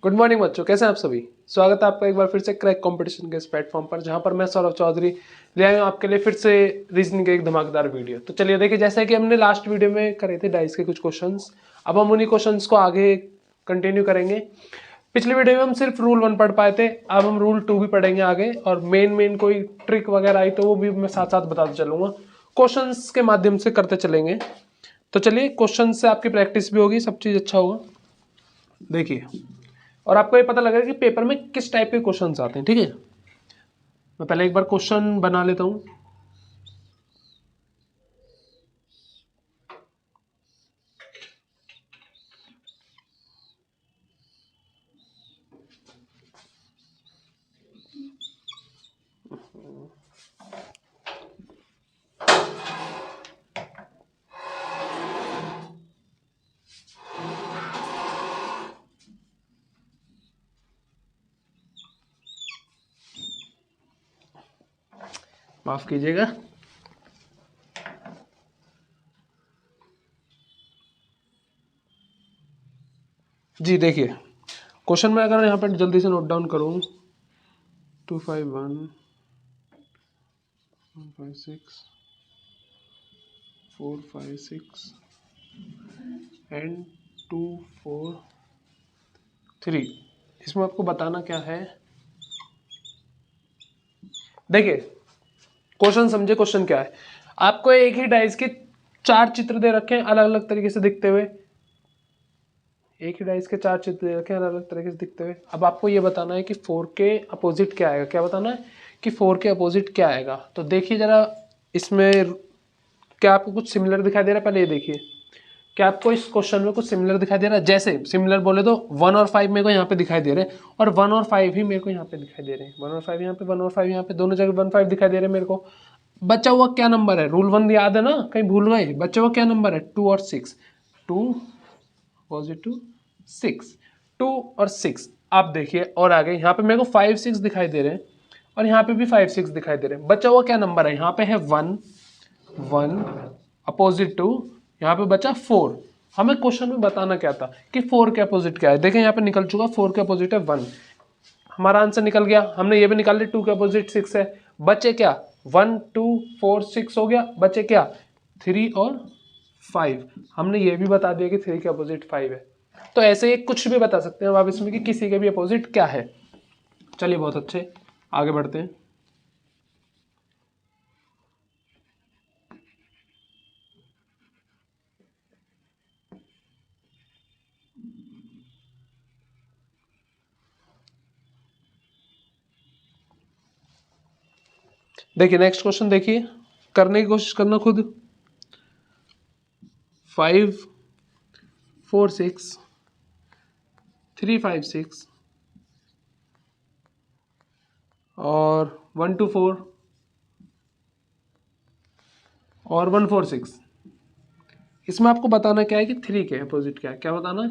Good morning बच्चों, कैसे हैं आप सभी। स्वागत है आपका एक बार फिर से क्रैक कंपटीशन के इस प्लेटफॉर्म पर, जहां पर मैं सौरभ चौधरी ले आया हूं आपके लिए फिर से रीजनिंग के एक धमाकेदार वीडियो। तो चलिए देखिए, जैसे कि हमने लास्ट वीडियो में करे थे डाइस के कुछ क्वेश्चंस, अब हम उन्हीं क्वेश्चंस को आगे कंटिन्यू करेंगे। पिछली वीडियो में हम सिर्फ रूल 1 पढ़ पाए थे, अब हम रूल 2 भी पढ़ेंगे आगे, और मेन कोई ट्रिक वगैरह आई तो वो भी मैं साथ साथ बताते चलूंगा, क्वेश्चंस के माध्यम से करते चलेंगे। तो चलिए, क्वेश्चन से आपकी प्रैक्टिस भी होगी, सब चीज अच्छा होगा। देखिए, और आपको ये पता लगेगा कि पेपर में किस टाइप के क्वेश्चंस आते हैं। ठीक है, मैं पहले एक बार क्वेश्चन बना लेता हूं। माफ कीजिएगा। जी देखिए, क्वेश्चन में अगर यहाँ पे जल्दी से नोट डाउन करूं, 251 156 456 एंड 243, इसमें आपको बताना क्या है। देखिए, क्वेश्चन समझे, क्वेश्चन क्या है। आपको एक ही डाइस के 4 चित्र दे रखे हैं अलग अलग तरीके से दिखते हुए, एक ही डाइस के 4 चित्र दे रखे हैं अलग अलग तरीके से दिखते हुए। अब आपको ये बताना है कि 4 के अपोजिट क्या आएगा। क्या बताना है कि 4 के अपोजिट क्या आएगा। तो देखिए जरा, इसमें क्या आपको कुछ सिमिलर दिखाई दे रहा है। पहले ये देखिए, क्या आपको इस क्वेश्चन में कुछ सिमिलर दिखाई दे रहा है। जैसे सिमिलर बोले तो 1 और 5 मेरे को यहाँ पे दिखाई दे रहे हैं, और 1 और 5 ही मेरे को यहाँ पे दिखाई दे रहे हैं। 1 और 5 यहाँ पे, 1 और 5 यहाँ पे, दोनों जगह 1 5 दिखाई दे रहे हैं मेरे को। बचा हुआ क्या नंबर है। रूल 1 याद है ना, कहीं भूल गए। बचा हुआ क्या नंबर है, 2 और 6। 2 पॉजिटिव 6, 2 और 6। आप देखिए, और आगे यहाँ पे मेरे को 5 6 दिखाई दे रहे हैं, और यहाँ पे भी 5 6 दिखाई दे रहे हैं। बचा हुआ क्या नंबर है, यहाँ पे है 1 1 अपोजिट 2, यहाँ पे बचा 4। हमें क्वेश्चन में बताना क्या था कि 4 के अपोजिट क्या है। देखें यहाँ पे निकल चुका, 4 के अपोजिट है 1, हमारा आंसर निकल गया। हमने ये भी निकाल लिया, 2 के अपोजिट 6 है। बचे क्या, 1 2 4 6 हो गया, बचे क्या 3 और 5। हमने ये भी बता दिया कि 3 के अपोजिट 5 है। तो ऐसे ही कुछ भी बता सकते हैं आप इसमें कि किसी के भी अपोजिट क्या है। चलिए, बहुत अच्छे, आगे बढ़ते हैं। देखिए नेक्स्ट क्वेश्चन, देखिए करने की कोशिश करना खुद। 5 4 6 3 5 6 और 1 2 4 और 1 4 6। इसमें आपको बताना क्या है कि 3 के अपोजिट क्या है। क्या बताना है,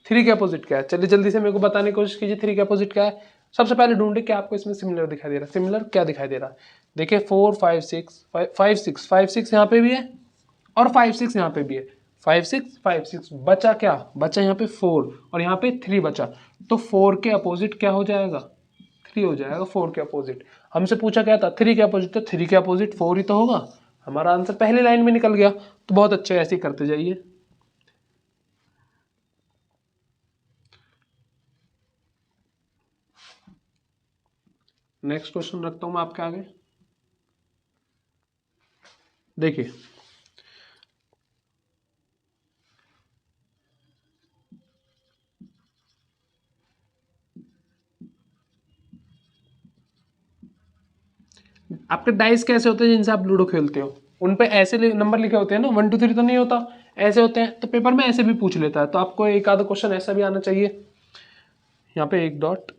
3 के अपोजिट क्या है। चलिए जल्दी से मेरे को बताने की कोशिश कीजिए, 3 के अपोजिट क्या है। सबसे पहले ढूंढे क्या आपको इसमें सिमिलर दिखाई दे रहा है। सिमिलर क्या दिखाई दे रहा है, देखिए 4 5 6 5 6 यहाँ पे भी है, और 5 6 यहाँ पे भी है। 5 6 5 6, बचा क्या, बचा यहाँ पे 4, और यहाँ पे 3 बचा। तो 4 के अपोजिट क्या हो जाएगा, 3 हो जाएगा 4 के अपोजिट। हमसे पूछा क्या था, 3 के अपोजिट, तो 3 के अपोजिट 4 ही तो होगा। हमारा आंसर पहले लाइन में निकल गया। तो बहुत अच्छे, ऐसे ही करते जाइए। नेक्स्ट क्वेश्चन रखता हूं मैं आपके आगे। देखिए, आपके डाइस कैसे होते हैं जिनसे आप लूडो खेलते हो, उन पे ऐसे नंबर लिखे होते हैं ना, 1 2 3 तो नहीं होता, ऐसे होते हैं। तो पेपर में ऐसे भी पूछ लेता है, तो आपको एक आधा क्वेश्चन ऐसा भी आना चाहिए। यहाँ पे एक डॉट,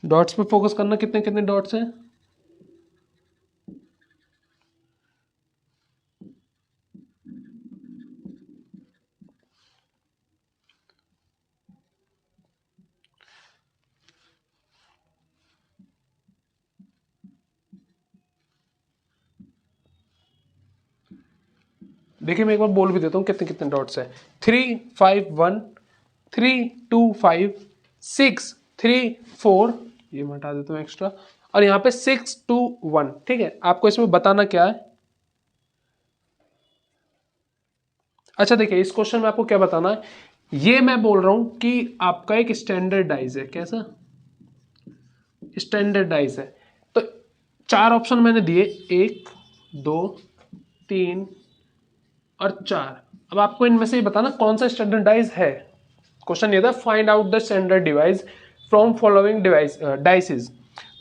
डॉट्स पे फोकस करना, कितने कितने डॉट्स हैं। देखिए मैं एक बार बोल भी देता हूँ कितने कितने डॉट्स है। 3 5 1, 3 2 5, 6 3 4, ये मैं हटा देता हूँ एक्स्ट्रा, और यहाँ पे 6 2 1। ठीक है, आपको इसमें बताना क्या है। अच्छा देखिए इस क्वेश्चन में आपको क्या बताना है, ये मैं बोल रहा हूं कि आपका एक स्टैंडर्डाइज है। कैसा स्टैंडर्डाइज है? तो 4 ऑप्शन मैंने दिए, 1 2 3 और 4। अब आपको इनमें से बताना कौन सा स्टैंडर्डाइज है। क्वेश्चन ये था, find out the standard device from following device dices.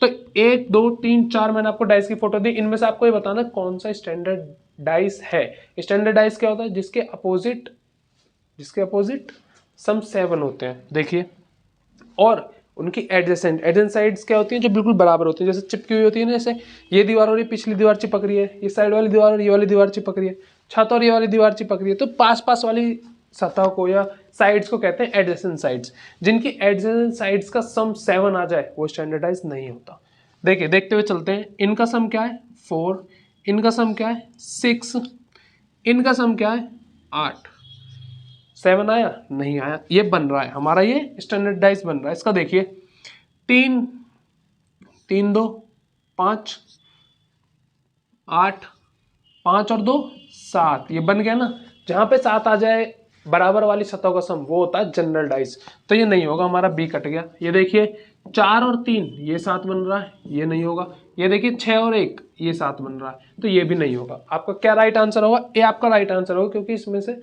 तो 1 2 3 4 मैंने आपको डाइस की फोटो दी, इनमें से आपको ये बताना कौन सा स्टैंडर्ड डाइस है। स्टैंडर्ड डाइस क्या होता है? जिसके अपोजिट सम 7 होते हैं। देखिए, और उनकी एडजेसेंट साइड्स क्या होती हैं? जो बिल्कुल बराबर होती हैं, जैसे चिपकी हुई होती है ना, जैसे ये दीवार और ये पिछली दीवार चिपक रही है, ये साइड वाली दीवार और ये वाली दीवार चिपक रही है, छत और ये वाली दीवार चिपक रही है, तो पास पास वाली सतह को या साइड्स को कहते हैं एडजेसेंट साइड्स। जिनकी एडजेसेंट साइड्स का सम 7 आ जाए वो स्टैंडर्डाइज नहीं होता। देखिए देखते हुए चलते हैं, इनका सम क्या है? 4, इनका सम क्या है? 6, इनका सम क्या है? 8। 7 आया? नहीं आया। ये बन रहा है हमारा, ये स्टैंडर्डाइज बन रहा है। इसका देखिए, 3 3 2 5, 8, 5 और 2 7, ये बन गया ना। जहां पे 7 आ जाए बराबर वाली सतहों का सम, वो होता है जनरलाइज। तो ये नहीं होगा, हमारा बी कट गया। ये देखिए 4 और 3, ये 7 बन रहा है, ये नहीं होगा। ये देखिए 6 और 1, ये 7 बन रहा है, तो ये भी नहीं होगा। आपका क्या राइट आंसर होगा? ए आपका राइट आंसर होगा, क्योंकि इसमें से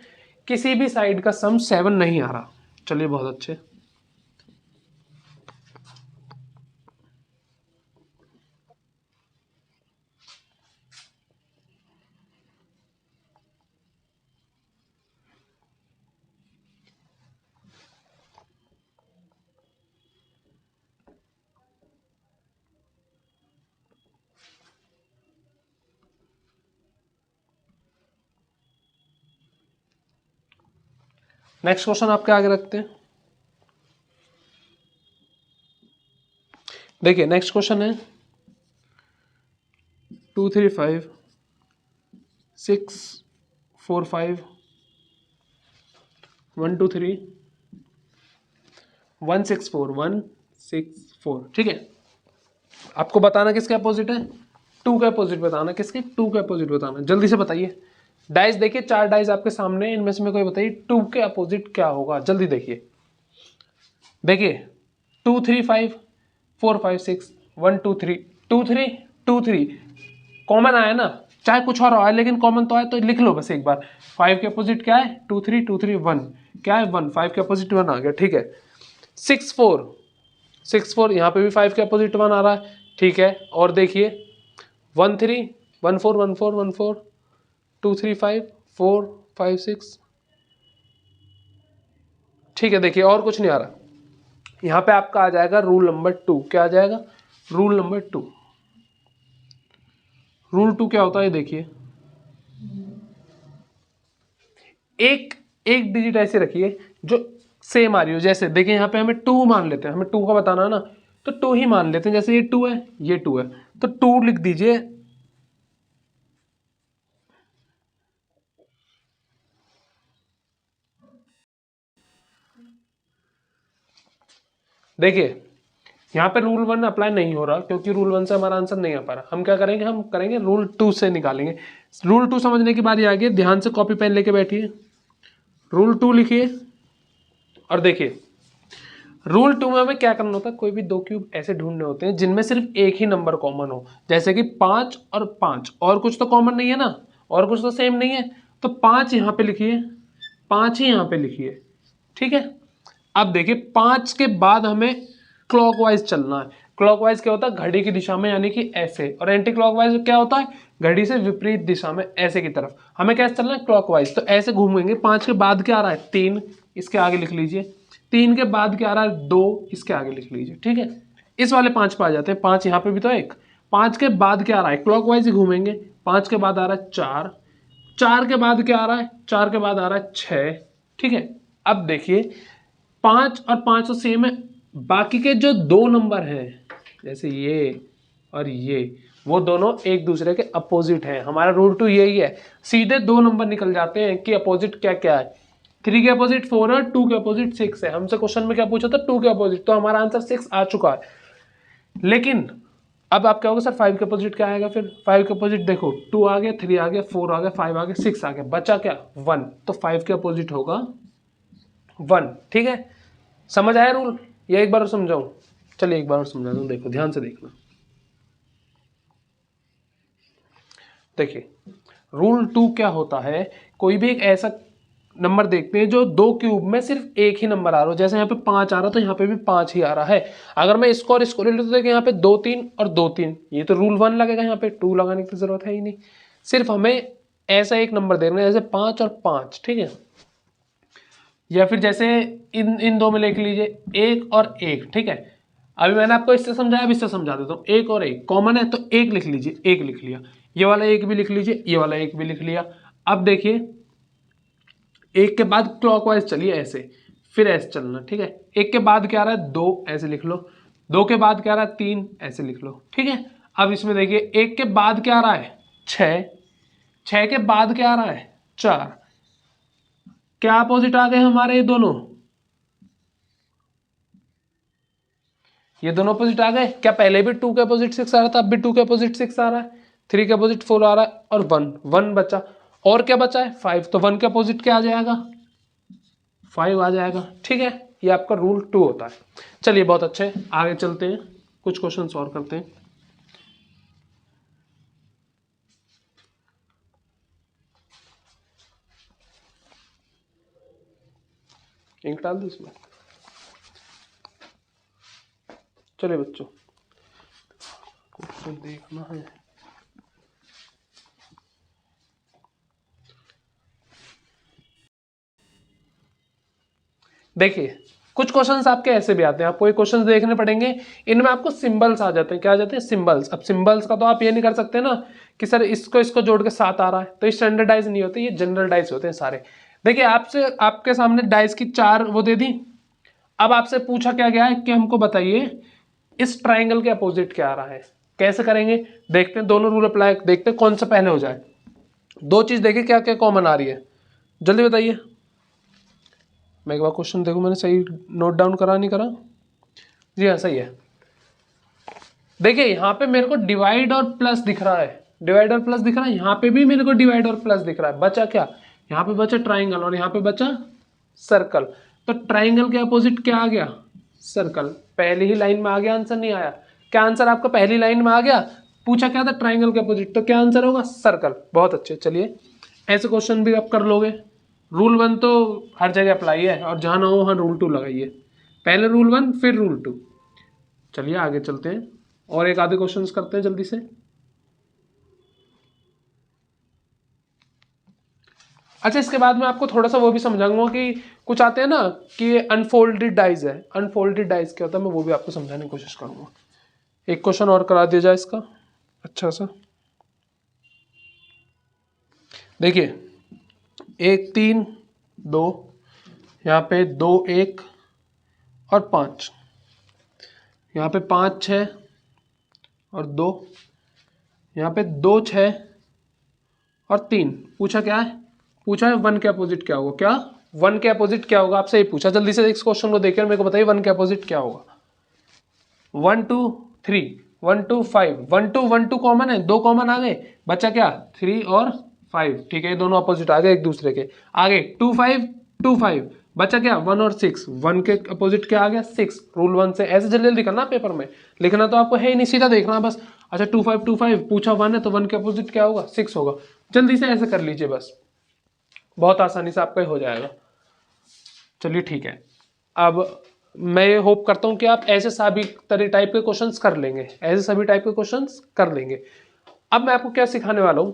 किसी भी साइड का सम 7 नहीं आ रहा। चलिए बहुत अच्छे। नेक्स्ट क्वेश्चन आपके आगे रखते हैं। देखिए नेक्स्ट क्वेश्चन है 2 3 5 6 4 5 1 2 3 1 6 4 1 6 4। ठीक है, आपको बताना किसके अपोजिट है? 2 के अपोजिट बताना। किसके? 2 के अपोजिट बताना। जल्दी से बताइए। डाइस देखिए, 4 डाइस आपके सामने, इनमें से में कोई बताइए 2 के अपोजिट क्या होगा। जल्दी देखिए। देखिए 2 3 5 4 5 6 1 2 3 2 3 2 3 कॉमन आया ना, चाहे कुछ और आया लेकिन कॉमन तो आया, तो लिख लो बस एक बार। 5 के अपोजिट क्या है? 2 3 2 3 1, क्या है? 1। 5 के अपोजिट 1 आ गया। ठीक है, 6 4 6 4, यहाँ पे भी 5 के अपोजिट 1 आ रहा है। ठीक है, और देखिए 1 3 1 4 1 4 1 4 2 3 5 4 5 6। ठीक है, देखिए और कुछ नहीं आ रहा। यहाँ पे आपका आ जाएगा रूल नंबर 2। क्या आ जाएगा? Rule number 2। रूल 2 क्या होता है देखिए, एक एक डिजिट ऐसे रखिए जो सेम आ रही हो। जैसे देखिए यहाँ पे हमें 2 मान लेते हैं, हमें 2 का बताना है ना, तो 2 ही मान लेते हैं। जैसे ये 2 है, ये 2 है, तो 2 लिख दीजिए। देखिए यहाँ पे रूल 1 अप्लाई नहीं हो रहा, क्योंकि रूल 1 से हमारा आंसर नहीं आ पा रहा। हम क्या करेंगे? हम करेंगे रूल 2 से निकालेंगे। रूल 2 समझने की बारी आ गई। ध्यान से कॉपी पेन लेके बैठिए, रूल 2 लिखिए और देखिए रूल 2 में हमें क्या करना होता है? कोई भी 2 क्यूब ऐसे ढूंढने होते हैं जिनमें सिर्फ एक ही नंबर कॉमन हो। जैसे कि 5 और 5, और कुछ तो कॉमन नहीं है ना, और कुछ तो सेम नहीं है। तो 5 यहाँ पे लिखिए, 5 ही यहाँ पे लिखिए। ठीक है, अब देखिए 5 के बाद हमें क्लॉकवाइज चलना है। क्लॉकवाइज क्या होता है? घड़ी की दिशा में, यानी कि ऐसे। और एंटी क्लॉकवाइज क्या होता है? घड़ी से विपरीत दिशा में, ऐसे की तरफ। हमें कैसे चलना है? क्लॉकवाइज। तो ऐसे घूमेंगे। 5 के बाद क्या आ रहा है? 3, इसके आगे लिख लीजिए। 3 के बाद क्या आ रहा है? 2, इसके आगे लिख लीजिए। ठीक है, इस वाले 5 पे आ जाते हैं। 5 यहाँ पे भी तो एक। 5 के बाद क्या आ रहा है? क्लॉकवाइज ही घूमेंगे। 5 के बाद आ रहा है 4, 4 के बाद क्या आ रहा है? 4 के बाद आ रहा है 6। ठीक है, अब देखिए 5 और 5 तो सेम है। बाकी के जो 2 नंबर हैं, जैसे ये और ये, वो दोनों एक दूसरे के अपोजिट हैं। हमारा रूल 2 यही है, सीधे 2 नंबर निकल जाते हैं कि अपोजिट क्या क्या है। 3 के अपोजिट 4 है, 2 के अपोजिट 6 है। हमसे क्वेश्चन में क्या पूछा था, 2 के अपोजिट, तो हमारा आंसर 6 आ चुका है। लेकिन अब आप क्या होगा सर, 5 के अपोजिट क्या आएगा, फिर 5 के अपोजिट देखो 2 आ गया, 3 आ गया, 4 आ गया, 5 आ गया, 6 आ गया, बचा क्या 1, तो 5 के अपोजिट होगा 1। ठीक है, समझ आया रूल या एक बार और समझाऊं? चलिए एक बार और समझा दूं, देखो ध्यान से देखना। देखिए रूल 2 क्या होता है, कोई भी एक ऐसा नंबर देखते हैं जो 2 क्यूब में सिर्फ एक ही नंबर आ रहा हो। जैसे यहाँ पे 5 आ रहा तो यहाँ पे भी 5 ही आ रहा है। अगर मैं इसको और इसको ले लूँ तो देखिए यहाँ पे 2 3 और 2 3, ये तो रूल 1 लगेगा, यहाँ पे 2 लगाने की जरूरत है ही नहीं। सिर्फ हमें ऐसा एक नंबर देखना है, जैसे 5 और 5, ठीक है। या फिर जैसे इन दो में लिख लीजिए 1 और 1, ठीक है। अभी मैंने आपको इससे समझाया, अब इससे समझा देता हूँ। 1 और 1 कॉमन है तो 1 लिख लीजिए, 1 लिख लिया, ये वाला 1 भी लिख लीजिए, ये वाला 1 भी लिख लिया। अब देखिए 1 के बाद क्लॉकवाइज चलिए ऐसे, फिर ऐसे चलना, ठीक है। 1 के बाद क्या आ रहा है 2, ऐसे लिख लो। 2 के बाद क्या आ रहा है 3, ऐसे लिख लो, ठीक है। अब इसमें देखिए 1 के बाद क्या आ रहा है 6, 6 के बाद क्या आ रहा है 4, क्या अपोजिट आ गए हमारे ये दोनों, ये दोनों अपोजिट आ गए। क्या पहले भी 2 के अपोजिट 6 आ रहा था, अब भी 2 के अपोजिट 6 आ रहा है। 3 के अपोजिट 4 आ रहा है और 1, 1 बचा। और क्या बचा है 5, तो 1 के अपोजिट क्या आ जाएगा 5 आ जाएगा, ठीक है। ये आपका रूल 2 होता है। चलिए बहुत अच्छे, आगे चलते हैं, कुछ क्वेश्चन और करते हैं। इंक डाल दो इसमें। चलिए बच्चों क्वेश्चन देखना है। देखिए कुछ क्वेश्चंस आपके ऐसे भी आते हैं, आपको ये क्वेश्चंस देखने पड़ेंगे, इनमें आपको सिंबल्स आ जाते हैं। क्या आ जाते हैं सिंबल्स। अब सिंबल्स का तो आप ये नहीं कर सकते ना कि सर इसको इसको जोड़ के 7 आ रहा है, तो ये स्टैंडर्डाइज नहीं होते, ये जनरलाइज होते हैं सारे। देखिए आपसे आपके सामने डाइस की 4 वो दे दी। अब आपसे पूछा क्या गया है कि हमको बताइए इस ट्राइंगल के अपोजिट क्या आ रहा है। कैसे करेंगे, देखते हैं, दोनों रूल अप्लाई, देखते हैं कौन सा पहले हो जाए। दो चीज देखिए क्या क्या कॉमन आ रही है, जल्दी बताइए। मैं एक बार क्वेश्चन देखूं मैंने सही नोट डाउन करा नहीं करा। जी हाँ सही है। देखिए यहाँ पे मेरे को डिवाइड और प्लस दिख रहा है, डिवाइड और प्लस दिख रहा है, यहाँ पे भी मेरे को डिवाइड और प्लस दिख रहा है। बचा क्या, यहाँ पे बचा ट्राइंगल और यहाँ पे बचा सर्कल। तो ट्राइंगल के अपोजिट क्या आ गया सर्कल। पहली ही लाइन में आ गया, आंसर नहीं आया। क्या आंसर आपका पहली लाइन में आ गया, पूछा क्या था ट्राइंगल के अपोजिट, तो क्या आंसर होगा सर्कल। बहुत अच्छे, चलिए ऐसे क्वेश्चन भी आप कर लोगे। रूल 1 तो हर जगह अप्लाई है, और जहां ना हो वहां रूल 2 लगाइए। पहले रूल 1 फिर रूल 2। चलिए आगे चलते हैं और एक आधे क्वेश्चंस करते हैं जल्दी से। अच्छा इसके बाद मैं आपको थोड़ा सा वो भी समझाऊंगा कि कुछ आते हैं ना कि अनफोल्डेड डाइज है। अनफोल्डेड डाइज क्या होता है, मैं वो भी आपको समझाने की कोशिश करूंगा। एक क्वेश्चन और करा दिया जाए इसका अच्छा सा। देखिए 1 3 2, यहाँ पे 2 1 और 5, यहाँ पे 5 6 और 2, यहाँ पे 2 6 और 3। पूछा क्या है, पूछा है 1 के अपोजिट क्या होगा। क्या 1 के अपोजिट क्या होगा, आपसे ये पूछा। जल्दी से इस क्वेश्चन को देखिए मेरे को बताइए 1 के अपोजिट क्या होगा। 1 2 3, 1 2 5, 1 2 1 2 कॉमन है, 2 कॉमन आ गए, बचा क्या 3 और 5, ठीक है। ये दोनों अपोजिट आ गए एक दूसरे के। आगे 2 5 2 5, बचा क्या 1 और 6, 1 के अपोजिट क्या आ गया 6। रूल 1 से ऐसे जल्दी जल्दी करना, पेपर में लिखना तो आपको है ही नहीं, सीधा देखना बस। अच्छा 2 5 2 5 पूछा 1 है तो 1 के अपोजिट क्या होगा 6 होगा। जल्दी से ऐसे कर लीजिए बस, बहुत आसानी से आपका हो जाएगा। चलिए ठीक है, अब मैं होप करता हूं कि आप ऐसे सभी तरह टाइप के क्वेश्चंस कर लेंगे, ऐसे सभी टाइप के क्वेश्चंस कर लेंगे। अब मैं आपको क्या सिखाने वाला हूं,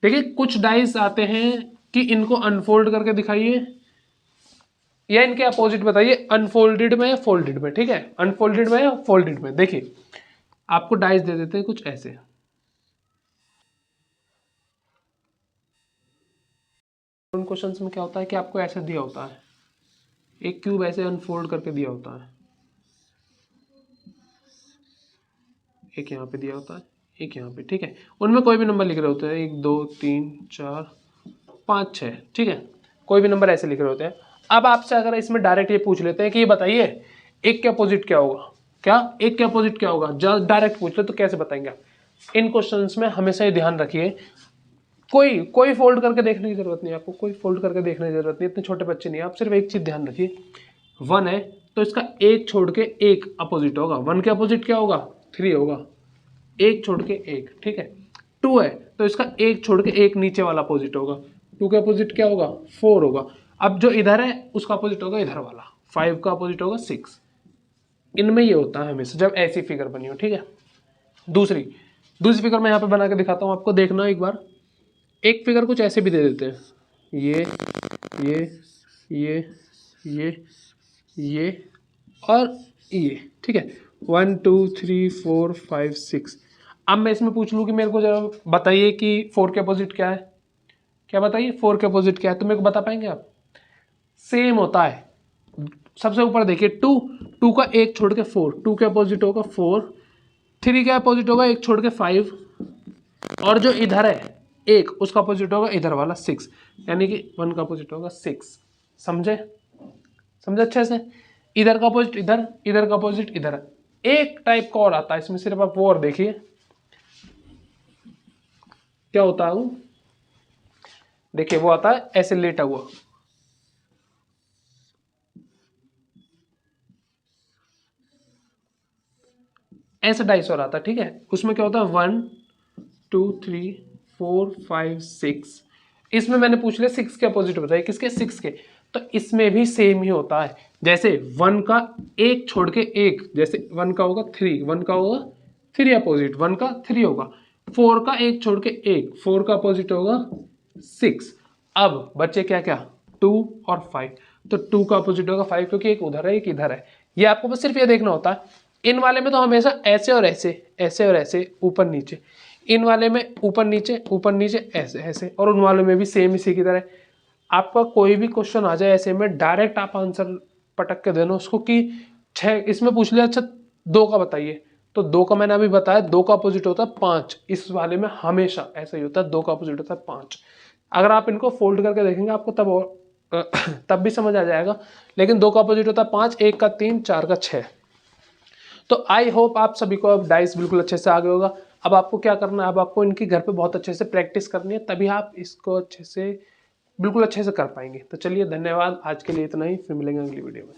देखिए कुछ डाइस आते हैं कि इनको अनफोल्ड करके दिखाइए या इनके अपोजिट बताइए, अनफोल्डेड में या फोल्डेड में, ठीक है। अनफोल्डेड में या फोल्डेड में। देखिए आपको डाइस दे देते हैं कुछ ऐसे। उन क्वेश्चंस में क्या होता है कि आपको ऐसे दिया होता है, एक क्यूब ऐसे अनफोल्ड करके दिया होता है, एक यहाँ पे दिया होता है, एक यहाँ पे, ठीक है। उनमें कोई भी नंबर लिख रहे होते हैं, 1 2 3 4 5 6, ठीक है, कोई भी नंबर ऐसे लिख रहे होते हैं। अब आपसे अगर इसमें डायरेक्ट ये पूछ लेते हैं कि ये बताइए एक के अपोजिट क्या होगा, क्या एक के अपोजिट क्या होगा, डायरेक्ट पूछ ले तो कैसे बताएंगे आप? इन क्वेश्चंस में हमेशा ये ध्यान रखिए, कोई फोल्ड करके देखने की जरूरत नहीं है आपको, कोई फोल्ड करके देखने की जरूरत नहीं, इतने छोटे बच्चे नहीं है। आप सिर्फ एक चीज ध्यान रखिए, 1 है तो इसका एक छोड़ के एक अपोजिट होगा, 1 के अपोजिट क्या होगा, 3 होगा, एक छोड़ के एक, ठीक है। 2 है तो इसका एक छोड़ के एक नीचे वाला अपोजिट होगा, 2 के अपोजिट क्या होगा, 4 होगा। अब जो इधर है उसका अपोजिट होगा इधर वाला, 5 का अपोजिट होगा 6। इनमें ये होता है हमेशा जब ऐसी फिगर बनी हो, ठीक है। दूसरी फिगर मैं यहाँ पे बना के दिखाता हूँ आपको, देखना एक बार। एक फिगर कुछ ऐसे भी दे देते हैं, ये और ये, ठीक है, 1 2 3 4 5 6। अब मैं इसमें पूछ लूँ कि मेरे को जरा बताइए कि 4 के अपोजिट क्या है, क्या बताइए 4 के अपोजिट क्या है, तो मेरे को बता पाएंगे आप? सेम होता है, सबसे ऊपर देखिए 2 का एक छोड़ के 4, 2 के अपोजिट होगा 4, 3 के अपोजिट होगा एक छोड़ के 5, और जो इधर है एक उसका अपोजिट होगा इधर वाला 6, यानी कि 1 का अपोजिट होगा 6। समझे अच्छे से? इधर का अपोजिट इधर, इधर का अपोजिट इधर। एक टाइप का और आता है इसमें, सिर्फ आप वो और देखिए क्या होता है वो, देखिए वो आता है ऐसे लेटा हुआ, ऐसे डाइस और आता है, ठीक है। उसमें क्या होता है 1 2 3 4 5 6। इसमें मैंने पूछ लिया 6 के अपोजिट बताइए, किसके, 6 के। तो इसमें भी सेम ही होता है, जैसे 1 का एक छोड़ के एक, जैसे 1 का होगा 3, 1 का होगा 3 अपोजिट, 1 का 3 होगा। 4 का एक छोड़ के एक, 4 का अपोजिट होगा 6। अब बच्चे क्या क्या, 2 और 5, तो 2 का अपोजिट होगा 5, क्योंकि एक उधर है एक इधर है। ये आपको बस सिर्फ ये देखना होता है। इन वाले में तो हमेशा ऐसे और ऐसे, ऐसे और ऐसे, ऊपर नीचे। इन वाले में ऊपर नीचे ऐसे ऐसे, और उन वालों में भी सेम इसी की तरह। आपका कोई भी क्वेश्चन आ जाए ऐसे में, डायरेक्ट आप आंसर पटक के देना उसको कि 6, इसमें पूछ लिया अच्छा 2 का बताइए, तो 2 का मैंने अभी बताया, 2 का अपोजिट होता है 5। इस वाले में हमेशा ऐसा ही होता है, 2 का अपोजिट होता है 5। अगर आप इनको फोल्ड करके देखेंगे आपको तब भी समझ आ जाएगा, लेकिन 2 का अपोजिट होता है 5, 1 का 3, 4 का 6। तो आई होप आप सभी को अब डाइस बिल्कुल अच्छे से आ गया होगा। अब आपको क्या करना है, अब आपको इनकी घर पे बहुत अच्छे से प्रैक्टिस करनी है, तभी आप इसको अच्छे से बिल्कुल अच्छे से कर पाएंगे। तो चलिए धन्यवाद, आज के लिए इतना ही, फिर मिलेंगे अगली वीडियो में।